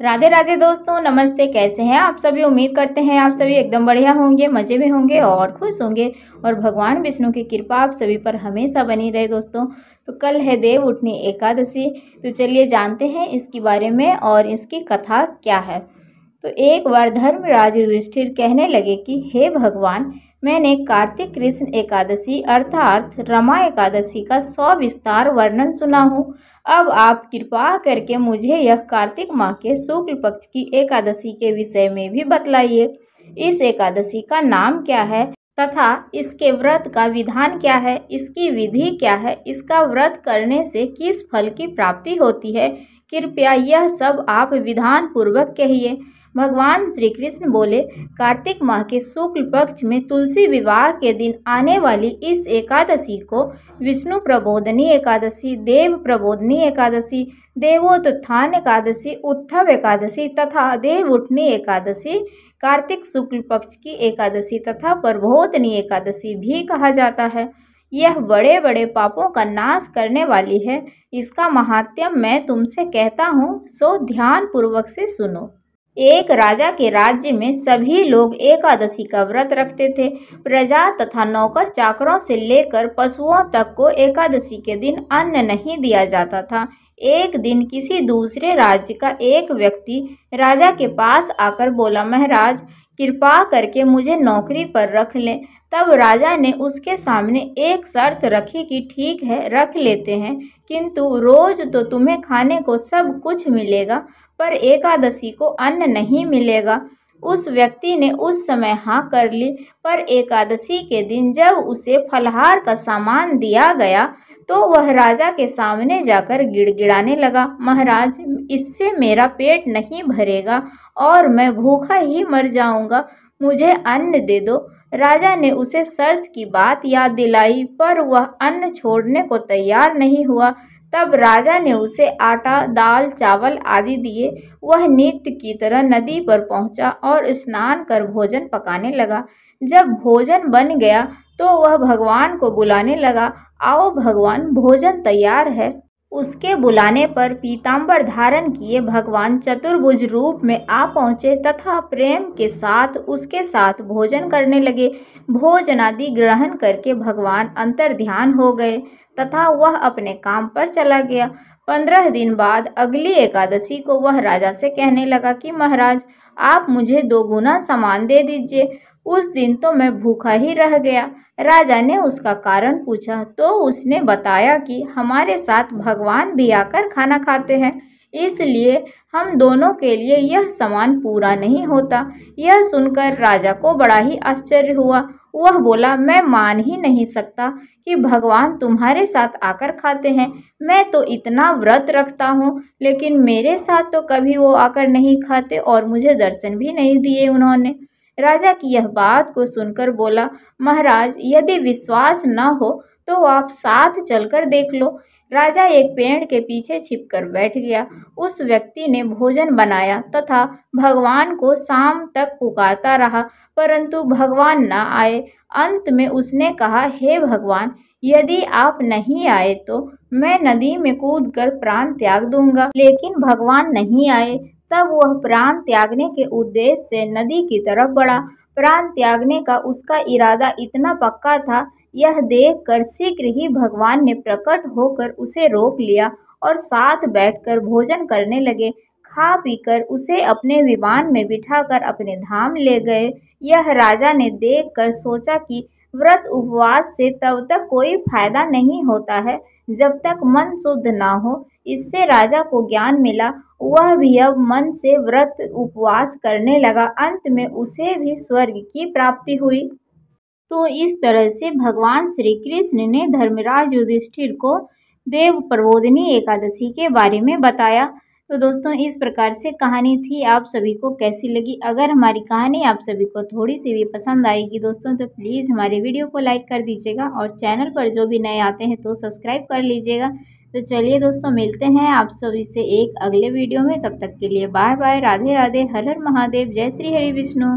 राधे राधे दोस्तों, नमस्ते। कैसे हैं आप सभी? उम्मीद करते हैं आप सभी एकदम बढ़िया होंगे, मज़े में होंगे और खुश होंगे और भगवान विष्णु की कृपा आप सभी पर हमेशा बनी रहे। दोस्तों तो कल है देव उठनी एकादशी, तो चलिए जानते हैं इसके बारे में और इसकी कथा क्या है। तो एक बार धर्मराज युधिष्ठिर कहने लगे कि हे भगवान, मैंने कार्तिक कृष्ण एकादशी अर्थात रमा एकादशी का सविस्तार वर्णन सुना हूँ। अब आप कृपा करके मुझे यह कार्तिक माह के शुक्ल पक्ष की एकादशी के विषय में भी बतलाइए। इस एकादशी का नाम क्या है तथा इसके व्रत का विधान क्या है, इसकी विधि क्या है, इसका व्रत करने से किस फल की प्राप्ति होती है। कृपया यह सब आप विधान पूर्वक कहिए। भगवान श्री कृष्ण बोले, कार्तिक माह के शुक्ल पक्ष में तुलसी विवाह के दिन आने वाली इस एकादशी को विष्णु प्रबोधनी एकादशी, देव प्रबोधनी एकादशी, देवोत्थान एकादशी, उत्थव एकादशी तथा देव उठनी एकादशी, कार्तिक शुक्ल पक्ष की एकादशी तथा प्रबोधनी एकादशी भी कहा जाता है। यह बड़े बड़े पापों का नाश करने वाली है। इसका महात्म्य मैं तुमसे कहता हूँ, सो ध्यान पूर्वक से सुनो। एक राजा के राज्य में सभी लोग एकादशी का व्रत रखते थे। प्रजा तथा नौकर चाकरों से लेकर पशुओं तक को एकादशी के दिन अन्न नहीं दिया जाता था। एक दिन किसी दूसरे राज्य का एक व्यक्ति राजा के पास आकर बोला, महाराज कृपा करके मुझे नौकरी पर रख लें। तब राजा ने उसके सामने एक शर्त रखी कि ठीक है, रख लेते हैं, किंतु रोज तो तुम्हें खाने को सब कुछ मिलेगा, पर एकादशी को अन्न नहीं मिलेगा। उस व्यक्ति ने उस समय हाँ कर ली, पर एकादशी के दिन जब उसे फलाहार का सामान दिया गया तो वह राजा के सामने जाकर गिड़गिड़ाने लगा, महाराज इससे मेरा पेट नहीं भरेगा और मैं भूखा ही मर जाऊंगा, मुझे अन्न दे दो। राजा ने उसे शर्त की बात याद दिलाई, पर वह अन्न छोड़ने को तैयार नहीं हुआ। तब राजा ने उसे आटा, दाल, चावल आदि दिए। वह नित्य की तरह नदी पर पहुंचा और स्नान कर भोजन पकाने लगा। जब भोजन बन गया तो वह भगवान को बुलाने लगा, आओ भगवान भोजन तैयार है। उसके बुलाने पर पीताम्बर धारण किए भगवान चतुर्भुज रूप में आ पहुँचे तथा प्रेम के साथ उसके साथ भोजन करने लगे। भोजन आदि ग्रहण करके भगवान अंतर्ध्यान हो गए तथा वह अपने काम पर चला गया। 15 दिन बाद अगली एकादशी को वह राजा से कहने लगा कि महाराज आप मुझे 2 गुना सामान दे दीजिए। उस दिन तो मैं भूखा ही रह गया। राजा ने उसका कारण पूछा तो उसने बताया कि हमारे साथ भगवान भी आकर खाना खाते हैं, इसलिए हम दोनों के लिए यह सामान पूरा नहीं होता। यह सुनकर राजा को बड़ा ही आश्चर्य हुआ। वह बोला, मैं मान ही नहीं सकता कि भगवान तुम्हारे साथ आकर खाते हैं। मैं तो इतना व्रत रखता हूँ, लेकिन मेरे साथ तो कभी वो आकर नहीं खाते और मुझे दर्शन भी नहीं दिए उन्होंने। राजा की यह बात को सुनकर बोला, महाराज यदि विश्वास न हो तो आप साथ चलकर देख लो। राजा एक पेड़ के पीछे छिपकर बैठ गया। उस व्यक्ति ने भोजन बनाया तथा भगवान को शाम तक पुकारता रहा, परंतु भगवान न आए। अंत में उसने कहा, हे भगवान यदि आप नहीं आए तो मैं नदी में कूदकर प्राण त्याग दूंगा। लेकिन भगवान नहीं आए। तब वह प्राण त्यागने के उद्देश्य से नदी की तरफ बढ़ा। प्राण त्यागने का उसका इरादा इतना पक्का था, यह देखकर शीघ्र ही भगवान ने प्रकट होकर उसे रोक लिया और साथ बैठकर भोजन करने लगे। खा पीकर उसे अपने विमान में बिठाकर अपने धाम ले गए। यह राजा ने देखकर सोचा कि व्रत उपवास से तब तक कोई फायदा नहीं होता है जब तक मन शुद्ध ना हो। इससे राजा को ज्ञान मिला। वह भी अब मन से व्रत उपवास करने लगा। अंत में उसे भी स्वर्ग की प्राप्ति हुई। तो इस तरह से भगवान श्री कृष्ण ने धर्मराज युधिष्ठिर को देव प्रबोधनी एकादशी के बारे में बताया। तो दोस्तों इस प्रकार से कहानी थी। आप सभी को कैसी लगी? अगर हमारी कहानी आप सभी को थोड़ी सी भी पसंद आएगी दोस्तों तो प्लीज़ हमारे वीडियो को लाइक कर दीजिएगा और चैनल पर जो भी नए आते हैं तो सब्सक्राइब कर लीजिएगा। तो चलिए दोस्तों मिलते हैं आप सभी से एक अगले वीडियो में। तब तक के लिए बाय बाय, राधे राधे, हर हर महादेव, जय श्री हरि विष्णु।